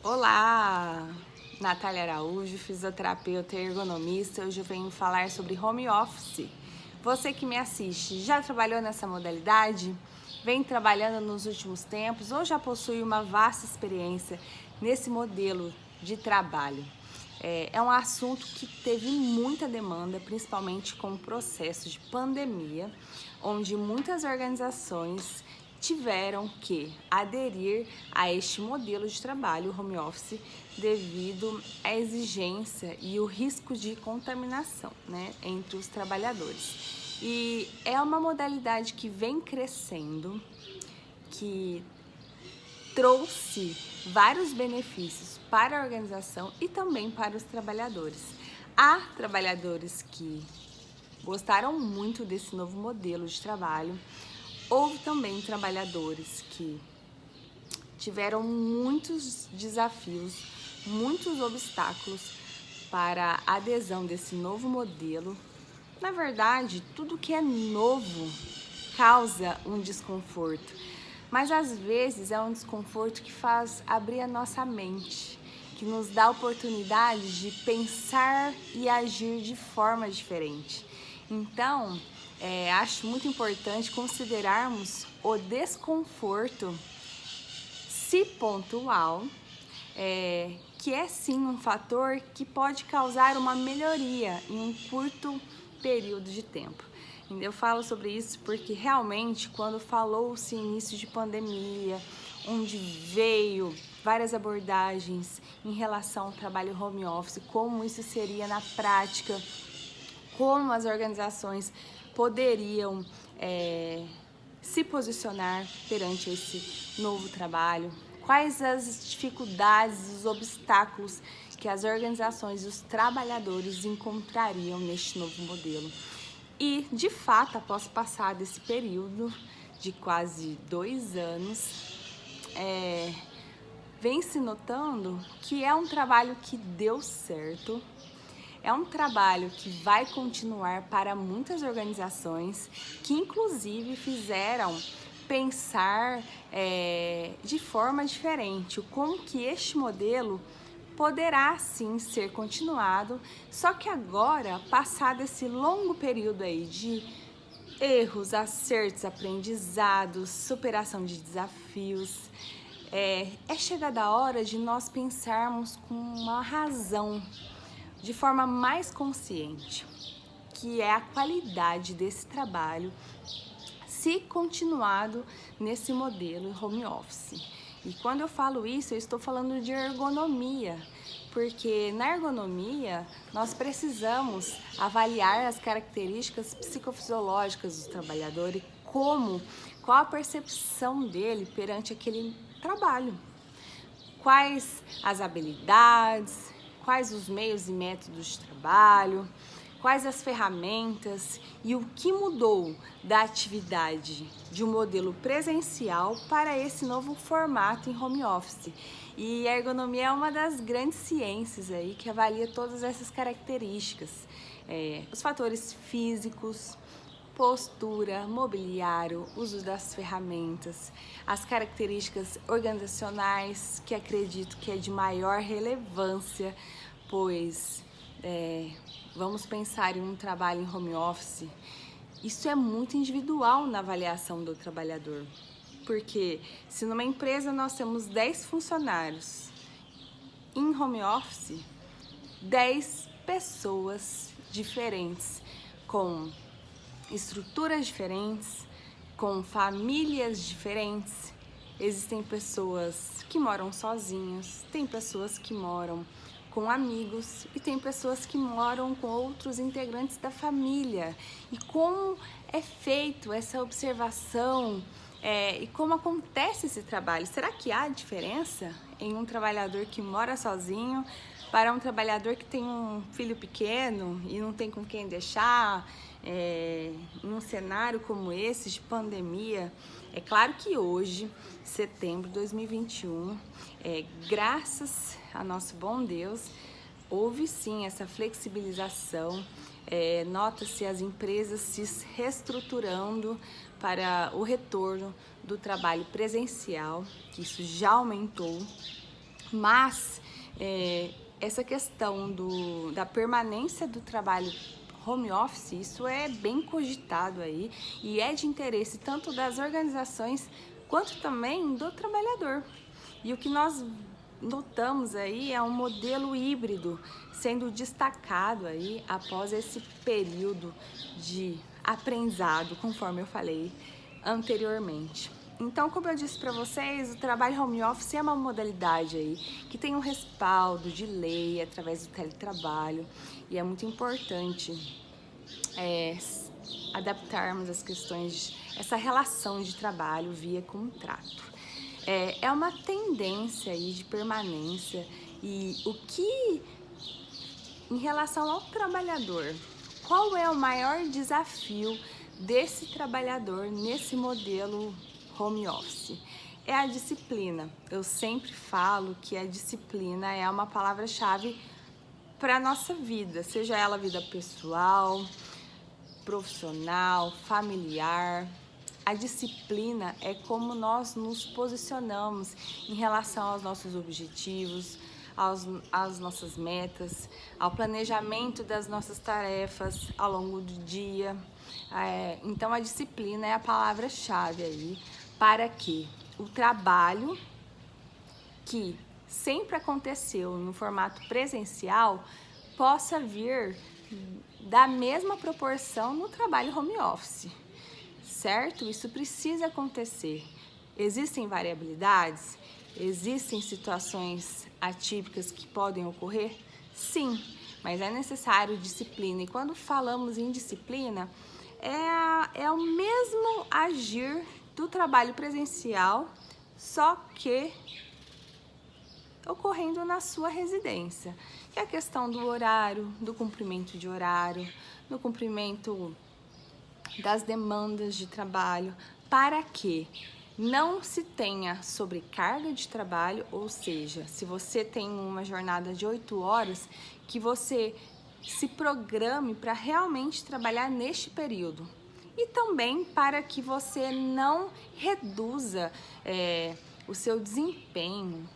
Olá, Natália Araújo, fisioterapeuta e ergonomista. Hoje eu venho falar sobre home office. Você que me assiste, já trabalhou nessa modalidade? Vem trabalhando nos últimos tempos ou já possui uma vasta experiência nesse modelo de trabalho? É um assunto que teve muita demanda, principalmente com o processo de pandemia, onde muitas organizações tiveram que aderir a este modelo de trabalho home office devido à exigência e o risco de contaminação, entre os trabalhadores. E é uma modalidade que vem crescendo, que trouxe vários benefícios para a organização e também para os trabalhadores. Há trabalhadores que gostaram muito desse novo modelo de trabalho. Houve também trabalhadores que tiveram muitos desafios, muitos obstáculos para a adesão desse novo modelo. Na verdade, tudo que é novo causa um desconforto, mas às vezes é um desconforto que faz abrir a nossa mente, que nos dá a oportunidade de pensar e agir de forma diferente. Então, acho muito importante considerarmos o desconforto, se pontual, que é sim um fator que pode causar uma melhoria em um curto período de tempo. Eu falo sobre isso porque realmente quando falou-se início de pandemia, onde veio várias abordagens em relação ao trabalho home office, como isso seria na prática, como as organizações poderiam se posicionar perante esse novo trabalho, quais as dificuldades, os obstáculos que as organizações e os trabalhadores encontrariam neste novo modelo. E, de fato, após passar desse período de quase 2 anos, vem se notando que é um trabalho que deu certo. É um trabalho que vai continuar para muitas organizações que, inclusive, fizeram pensar de forma diferente como que este modelo poderá sim ser continuado, só que agora, passado esse longo período aí de erros, acertos, aprendizados, superação de desafios, é chegada a hora de nós pensarmos com uma razão, de forma mais consciente, que é a qualidade desse trabalho se continuado nesse modelo home office. E quando eu falo isso, eu estou falando de ergonomia, porque na ergonomia nós precisamos avaliar as características psicofisiológicas do trabalhador e qual a percepção dele perante aquele trabalho. Quais as habilidades, quais os meios e métodos de trabalho, quais as ferramentas e o que mudou da atividade de um modelo presencial para esse novo formato em home office. E a ergonomia é uma das grandes ciências aí que avalia todas essas características, os fatores físicos, postura, mobiliário, uso das ferramentas, as características organizacionais, que acredito que é de maior relevância, pois vamos pensar em um trabalho em home office, isso é muito individual na avaliação do trabalhador, porque se numa empresa nós temos 10 funcionários, em home office, 10 pessoas diferentes, com estruturas diferentes, com famílias diferentes. Existem pessoas que moram sozinhas, tem pessoas que moram com amigos e tem pessoas que moram com outros integrantes da família. E como é feito essa observação e como acontece esse trabalho? Será que há diferença em um trabalhador que mora sozinho para um trabalhador que tem um filho pequeno e não tem com quem deixar, em um cenário como esse de pandemia? É claro que hoje, setembro de 2021, graças a nosso bom Deus, houve sim essa flexibilização, nota-se as empresas se reestruturando para o retorno do trabalho presencial, que isso já aumentou, Mas essa questão da permanência do trabalho home office, isso é bem cogitado aí e é de interesse tanto das organizações quanto também do trabalhador. E o que nós notamos aí é um modelo híbrido sendo destacado aí após esse período de aprendizado, conforme eu falei anteriormente. Então, como eu disse para vocês, o trabalho home office é uma modalidade aí que tem um respaldo de lei através do teletrabalho e é muito importante adaptarmos as questões, essa relação de trabalho via contrato. É uma tendência aí de permanência e o que, em relação ao trabalhador, qual é o maior desafio desse trabalhador nesse modelo home office? É a disciplina. Eu sempre falo que a disciplina é uma palavra-chave para a nossa vida, seja ela vida pessoal, profissional, familiar. A disciplina é como nós nos posicionamos em relação aos nossos objetivos, às nossas metas, ao planejamento das nossas tarefas ao longo do dia. Então, a disciplina é a palavra-chave aí para que o trabalho que sempre aconteceu no formato presencial possa vir da mesma proporção no trabalho home office. Certo? Isso precisa acontecer. Existem variabilidades? Existem situações atípicas que podem ocorrer? Sim, mas é necessário disciplina. E quando falamos em disciplina, é o mesmo agir do trabalho presencial, só que ocorrendo na sua residência. Que é a questão do horário, do cumprimento de horário, do cumprimento das demandas de trabalho, para que não se tenha sobrecarga de trabalho, ou seja, se você tem uma jornada de 8 horas, que você se programe para realmente trabalhar neste período. E também para que você não reduza o seu desempenho,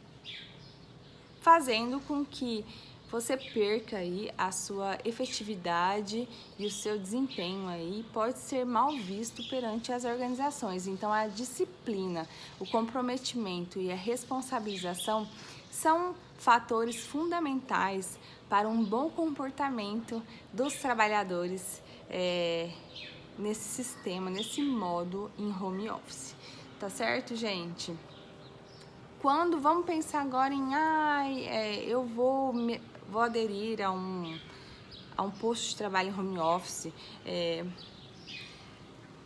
fazendo com que você perca aí a sua efetividade e o seu desempenho aí pode ser mal visto perante as organizações. Então, a disciplina, o comprometimento e a responsabilização são fatores fundamentais para um bom comportamento dos trabalhadores nesse sistema, nesse modo em home office. Tá certo, gente? Quando vamos pensar agora em eu vou aderir a um posto de trabalho em home office,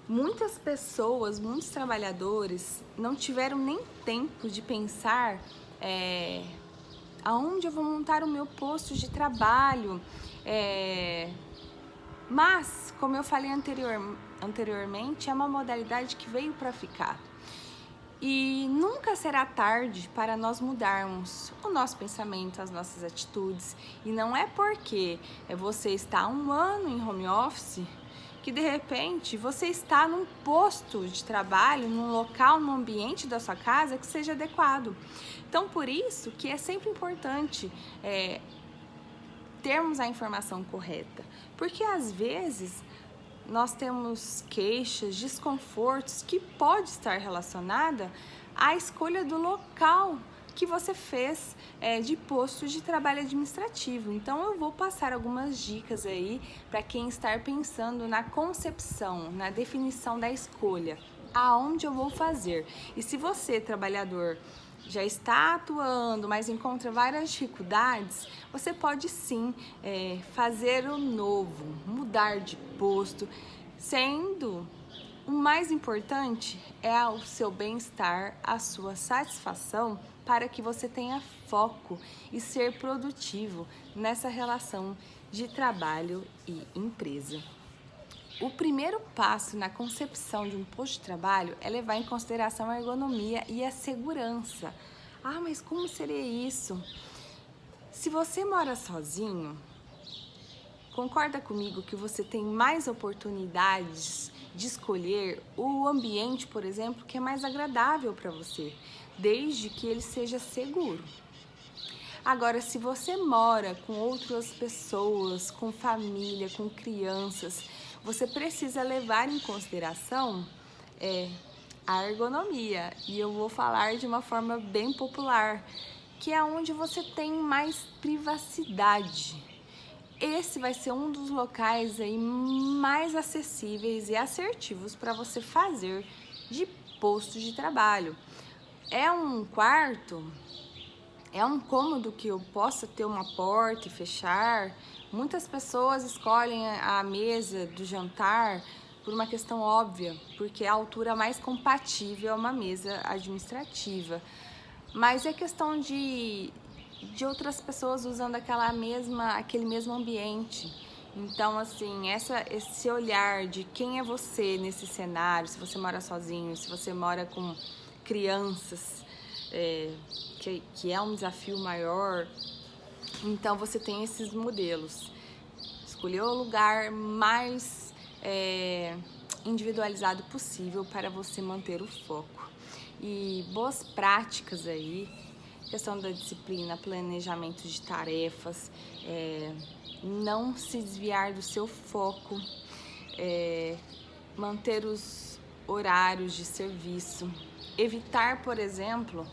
muitas pessoas, muitos trabalhadores não tiveram nem tempo de pensar aonde eu vou montar o meu posto de trabalho, mas, como eu falei anteriormente, é uma modalidade que veio para ficar. E nunca será tarde para nós mudarmos o nosso pensamento, as nossas atitudes. E não é porque você está 1 ano em home office que de repente você está num posto de trabalho, num local, num ambiente da sua casa que seja adequado. Então, por isso que é sempre importante termos a informação correta. Porque às vezes nós temos queixas, desconfortos que pode estar relacionada à escolha do local que você fez de posto de trabalho administrativo. Então, eu vou passar algumas dicas aí para quem está pensando na concepção, na definição da escolha, aonde eu vou fazer. E se você, trabalhador, já está atuando, mas encontra várias dificuldades, você pode sim fazer o novo, mudar de posto, sendo o mais importante é o seu bem-estar, a sua satisfação, para que você tenha foco e ser produtivo nessa relação de trabalho e empresa. O primeiro passo na concepção de um posto de trabalho é levar em consideração a ergonomia e a segurança. Ah, mas como seria isso? Se você mora sozinho, concorda comigo que você tem mais oportunidades de escolher o ambiente, por exemplo, que é mais agradável para você, desde que ele seja seguro. Agora, se você mora com outras pessoas, com família, com crianças, você precisa levar em consideração a ergonomia. E eu vou falar de uma forma bem popular, que é onde você tem mais privacidade. Esse vai ser um dos locais aí mais acessíveis e assertivos para você fazer de posto de trabalho. É um quarto, é um cômodo que eu possa ter uma porta e fechar. Muitas pessoas escolhem a mesa do jantar por uma questão óbvia, porque é a altura mais compatível a uma mesa administrativa. Mas é questão de outras pessoas usando aquele mesmo ambiente. Então, assim, esse olhar de quem é você nesse cenário, se você mora sozinho, se você mora com crianças, que é um desafio maior, então você tem esses modelos. Escolher o lugar mais individualizado possível para você manter o foco. E boas práticas aí, questão da disciplina, planejamento de tarefas, não se desviar do seu foco, manter os horários de serviço, evitar, por exemplo,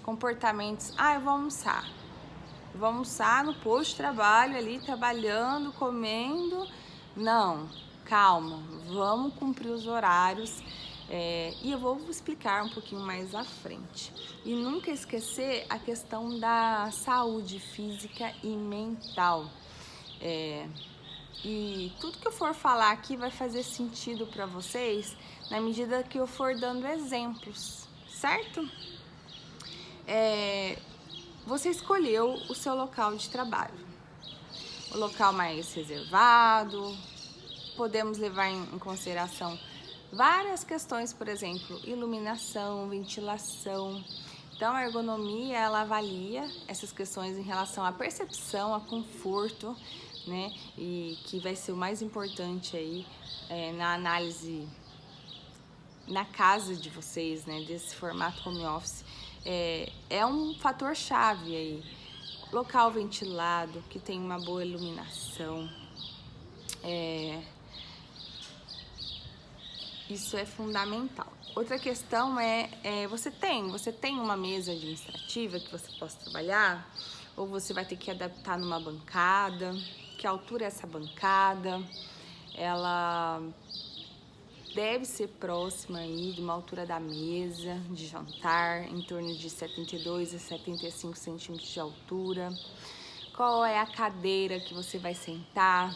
comportamentos, eu vou almoçar no posto de trabalho ali, trabalhando, comendo. Não, calma, vamos cumprir os horários. E eu vou explicar um pouquinho mais à frente. E nunca esquecer a questão da saúde física e mental. E tudo que eu for falar aqui vai fazer sentido para vocês na medida que eu for dando exemplos, certo? Você escolheu o seu local de trabalho. O local mais reservado, podemos levar em consideração várias questões, por exemplo, iluminação, ventilação. Então, a ergonomia, ela avalia essas questões em relação à percepção, a conforto, né? E que vai ser o mais importante aí na análise na casa de vocês, né? Desse formato home office. É um fator chave aí. Local ventilado, que tem uma boa iluminação. Isso é fundamental. Outra questão você tem uma mesa administrativa que você possa trabalhar? Ou você vai ter que adaptar numa bancada? Que altura é essa bancada? Ela deve ser próxima aí de uma altura da mesa de jantar, em torno de 72 a 75 centímetros de altura. Qual é a cadeira que você vai sentar?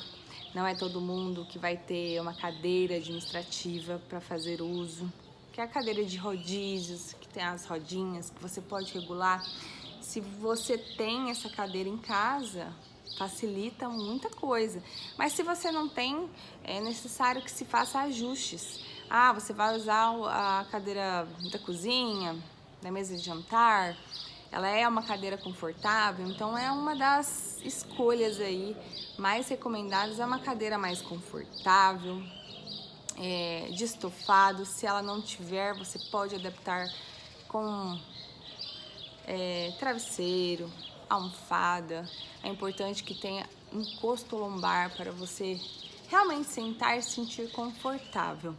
Não é todo mundo que vai ter uma cadeira administrativa para fazer uso, que é a cadeira de rodízios, que tem as rodinhas, que você pode regular. Se você tem essa cadeira em casa, facilita muita coisa. Mas se você não tem, é necessário que se faça ajustes. Você vai usar a cadeira da cozinha, da mesa de jantar, ela é uma cadeira confortável, então é uma das escolhas aí mais recomendadas, é uma cadeira mais confortável, de estofado. Se ela não tiver, você pode adaptar com travesseiro, almofada. É importante que tenha encosto lombar para você realmente sentar e se sentir confortável.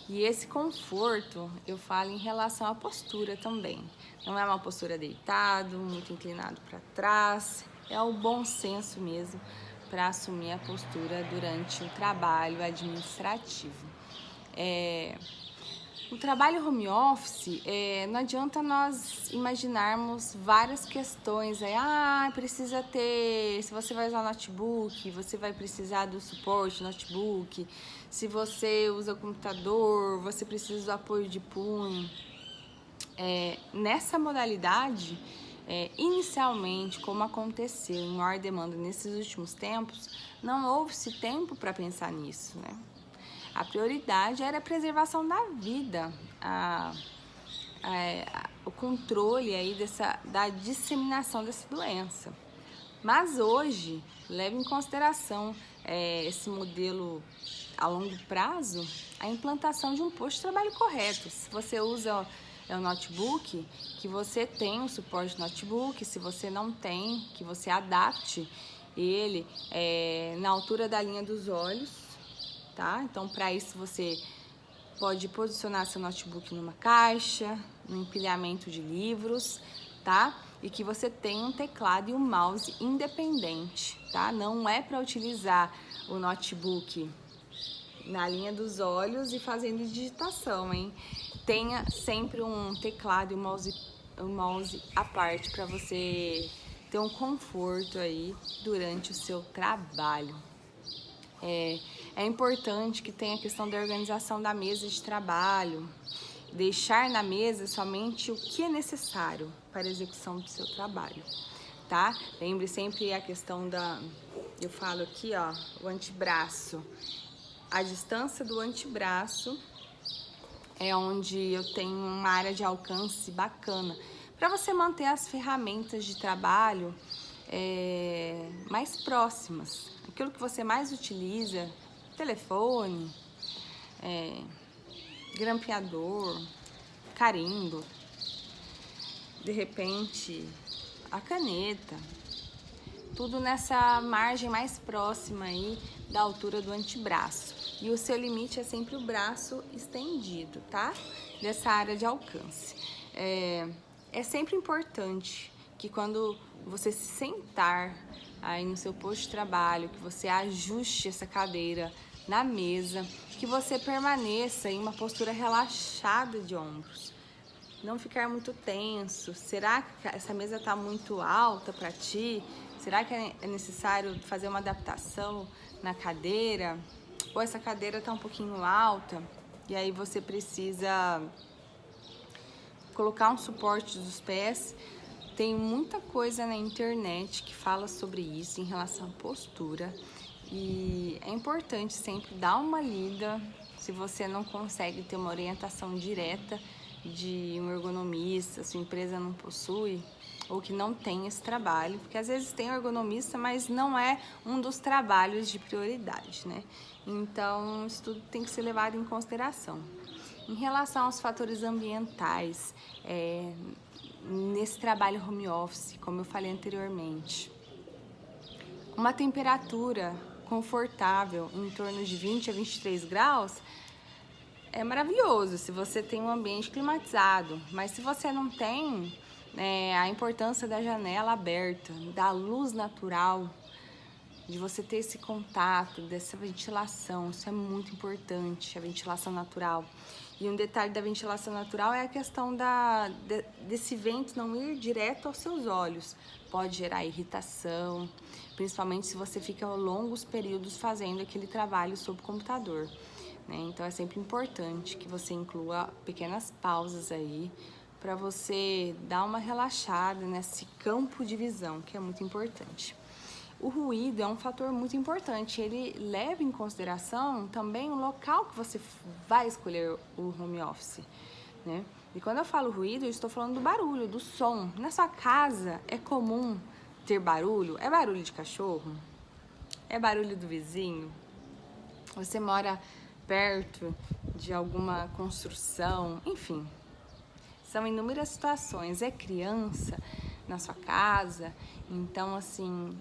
E esse conforto eu falo em relação à postura também. Não é uma postura deitado, muito inclinado para trás. É o bom senso mesmo para assumir a postura durante o trabalho administrativo. O trabalho home office, não adianta nós imaginarmos várias questões. Precisa ter, se você vai usar notebook, você vai precisar do suporte notebook. Se você usa o computador, você precisa do apoio de punho. Nessa modalidade, inicialmente, como aconteceu em maior demanda nesses últimos tempos, não houve-se tempo para pensar nisso, né? A prioridade era a preservação da vida, o controle aí da disseminação dessa doença. Mas hoje, leve em consideração esse modelo a longo prazo, a implantação de um posto de trabalho correto. Se você usa é o notebook, que você tem um suporte notebook. Se você não tem, que você adapte ele na altura da linha dos olhos, tá? Então, para isso você pode posicionar seu notebook numa caixa, no empilhamento de livros, tá? E que você tenha um teclado e um mouse independente, tá? Não é para utilizar o notebook na linha dos olhos e fazendo digitação, hein? Tenha sempre um teclado e um mouse à parte para você ter um conforto aí durante o seu trabalho. É importante que tenha a questão da organização da mesa de trabalho, deixar na mesa somente o que é necessário para a execução do seu trabalho, tá? Lembre sempre a questão eu falo aqui, ó, o antebraço. A distância do antebraço é onde eu tenho uma área de alcance bacana para você manter as ferramentas de trabalho mais próximas. Aquilo que você mais utiliza, telefone, grampeador, carimbo, de repente a caneta, tudo nessa margem mais próxima aí da altura do antebraço. E o seu limite é sempre o braço estendido, tá? Dessa área de alcance. É sempre importante que quando você se sentar aí no seu posto de trabalho, que você ajuste essa cadeira na mesa, que você permaneça em uma postura relaxada de ombros. Não ficar muito tenso. Será que essa mesa está muito alta para ti? Será que é necessário fazer uma adaptação na cadeira? Ou essa cadeira está um pouquinho alta e aí você precisa colocar um suporte dos pés? Tem muita coisa na internet que fala sobre isso em relação à postura e é importante sempre dar uma lida se você não consegue ter uma orientação direta de um ergonomista, sua empresa não possui ou que não tem esse trabalho, porque às vezes tem ergonomista, mas não é um dos trabalhos de prioridade, né? Então, isso tudo tem que ser levado em consideração. Em relação aos fatores ambientais, nesse trabalho home office, como eu falei anteriormente, uma temperatura confortável em torno de 20 a 23 graus é maravilhoso se você tem um ambiente climatizado, mas se você não tem, a importância da janela aberta, da luz natural, de você ter esse contato, dessa ventilação, isso é muito importante, a ventilação natural. E um detalhe da ventilação natural é a questão desse vento não ir direto aos seus olhos. Pode gerar irritação, principalmente se você fica longos períodos fazendo aquele trabalho sob o computador, né? Então é sempre importante que você inclua pequenas pausas aí para você dar uma relaxada nesse campo de visão, que é muito importante. O ruído é um fator muito importante, ele leva em consideração também o local que você vai escolher o home office, né? E quando eu falo ruído, eu estou falando do barulho, do som. Na sua casa é comum ter barulho? É barulho de cachorro? É barulho do vizinho? Você mora perto de alguma construção? Enfim, são inúmeras situações. É criança na sua casa? Então, assim,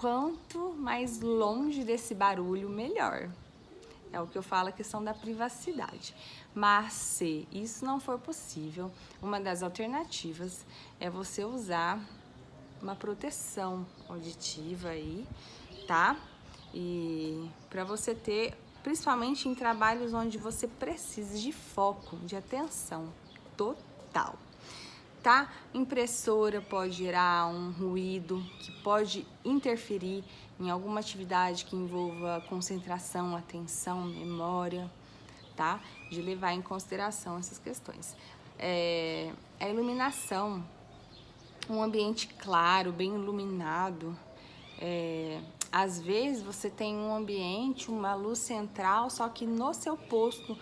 quanto mais longe desse barulho, melhor. É o que eu falo, a questão da privacidade. Mas se isso não for possível, uma das alternativas é você usar uma proteção auditiva aí, tá? E para você ter, principalmente em trabalhos onde você precisa de foco, de atenção total. Tá? Impressora pode gerar um ruído que pode interferir em alguma atividade que envolva concentração, atenção, memória, tá? De levar em consideração essas questões. A iluminação, um ambiente claro, bem iluminado. Às vezes você tem um ambiente, uma luz central, só que no seu posto,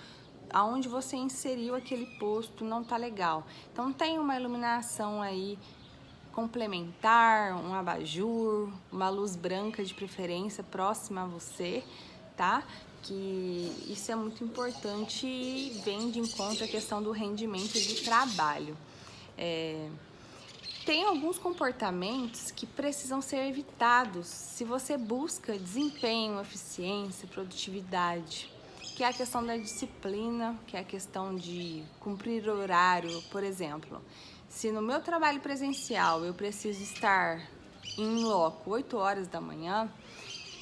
aonde você inseriu aquele posto, não tá legal. Então tem uma iluminação aí complementar, um abajur, uma luz branca de preferência próxima a você, tá? que isso é muito importante e vem de encontro à questão do rendimento do trabalho. Tem alguns comportamentos que precisam ser evitados se você busca desempenho, eficiência, produtividade, que é a questão da disciplina, que é a questão de cumprir horário. Por exemplo, se no meu trabalho presencial eu preciso estar em loco 8 horas da manhã,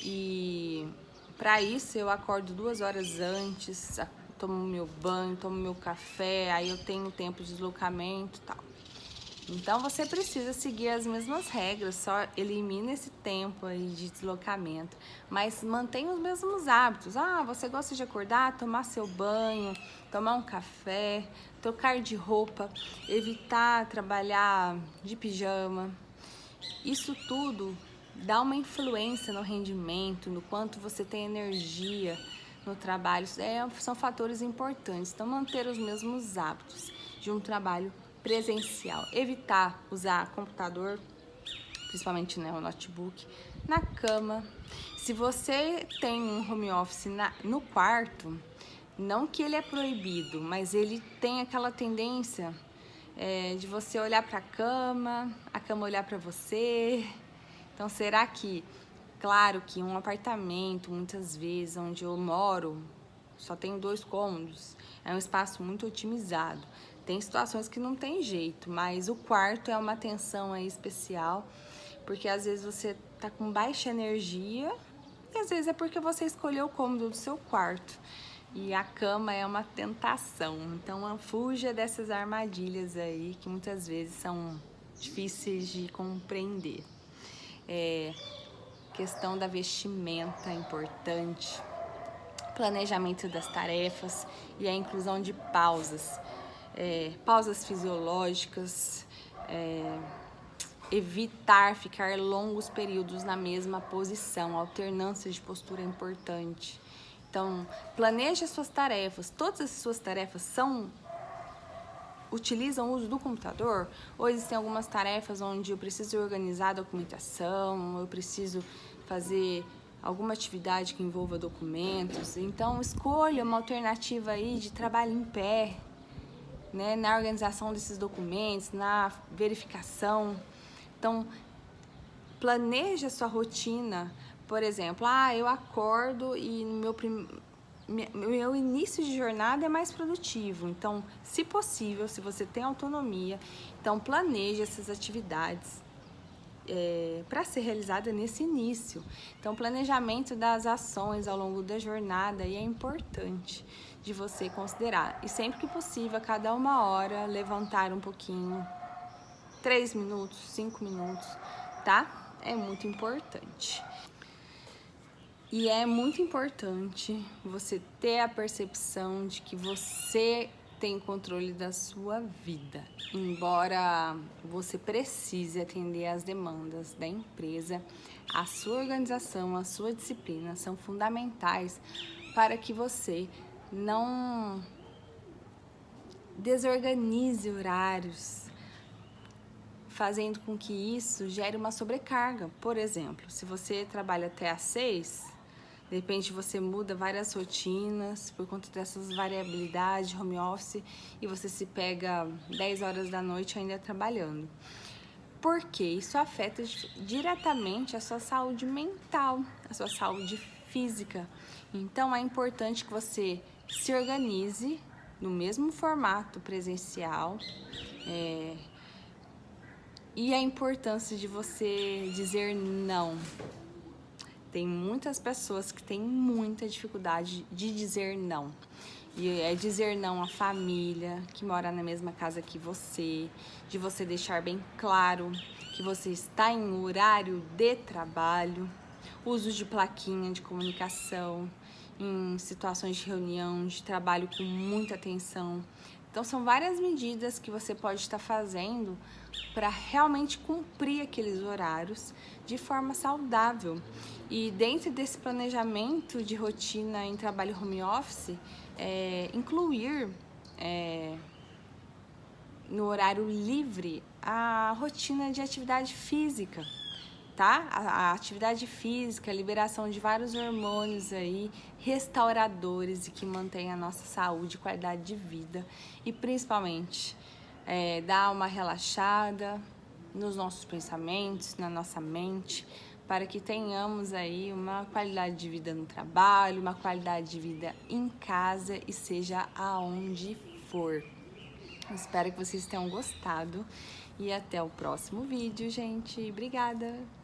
e para isso eu acordo 2 horas antes, tomo meu banho, tomo meu café, aí eu tenho tempo de deslocamento e tal. Então você precisa seguir as mesmas regras, só elimina esse tempo aí de deslocamento, mas mantenha os mesmos hábitos. Você gosta de acordar, tomar seu banho, tomar um café, trocar de roupa, evitar trabalhar de pijama. Isso tudo dá uma influência no rendimento, no quanto você tem energia no trabalho. São fatores importantes. Então, manter os mesmos hábitos de um trabalho presencial. Evitar usar computador, principalmente o notebook, na cama. Se você tem um home office no quarto, não que ele é proibido, mas ele tem aquela tendência de você olhar para a cama olhar para você. Então, será que, claro que um apartamento, muitas vezes, onde eu moro, só tenho 2 cômodos, é um espaço muito otimizado. Tem situações que não tem jeito, mas o quarto é uma atenção aí especial, porque às vezes você tá com baixa energia e às vezes é porque você escolheu o cômodo do seu quarto. E a cama é uma tentação, então fuja dessas armadilhas aí que muitas vezes são difíceis de compreender. Questão da vestimenta é importante, planejamento das tarefas e a inclusão de pausas. Pausas fisiológicas, evitar ficar longos períodos na mesma posição, alternância de postura é importante. Então, planeje as suas tarefas. Todas as suas tarefas utilizam o uso do computador? Ou existem algumas tarefas onde eu preciso organizar a documentação, eu preciso fazer alguma atividade que envolva documentos? Então, escolha uma alternativa aí de trabalho em pé, né, na organização desses documentos, na verificação. Então, planeje a sua rotina. Por exemplo, eu acordo e meu início de jornada é mais produtivo. Então, se possível, se você tem autonomia, então planeje essas atividades para ser realizada nesse início. Então, planejamento das ações ao longo da jornada é importante de você considerar. E sempre que possível, a cada 1 hora, levantar um pouquinho, 3 minutos, 5 minutos, tá? É muito importante. E é muito importante você ter a percepção de que você tem controle da sua vida. Embora você precise atender às demandas da empresa, a sua organização, a sua disciplina são fundamentais para que você não desorganize horários, fazendo com que isso gere uma sobrecarga. Por exemplo, se você trabalha até às 6, de repente você muda várias rotinas por conta dessas variabilidades de home office e você se pega 10 horas da noite ainda trabalhando. Porque isso afeta diretamente a sua saúde mental, a sua saúde física. Então é importante que você se organize no mesmo formato presencial, e a importância de você dizer não. Tem muitas pessoas que têm muita dificuldade de dizer não. E é dizer não à família que mora na mesma casa que você, de você deixar bem claro que você está em horário de trabalho, uso de plaquinha de comunicação, em situações de reunião, de trabalho com muita atenção. Então, são várias medidas que você pode estar fazendo para realmente cumprir aqueles horários de forma saudável. E dentro desse planejamento de rotina em trabalho home office, incluir no horário livre a rotina de atividade física, tá? A atividade física, a liberação de vários hormônios aí, restauradores e que mantém a nossa saúde e qualidade de vida. E principalmente, dar uma relaxada nos nossos pensamentos, na nossa mente, para que tenhamos aí uma qualidade de vida no trabalho, uma qualidade de vida em casa e seja aonde for. Espero que vocês tenham gostado e até o próximo vídeo, gente. Obrigada!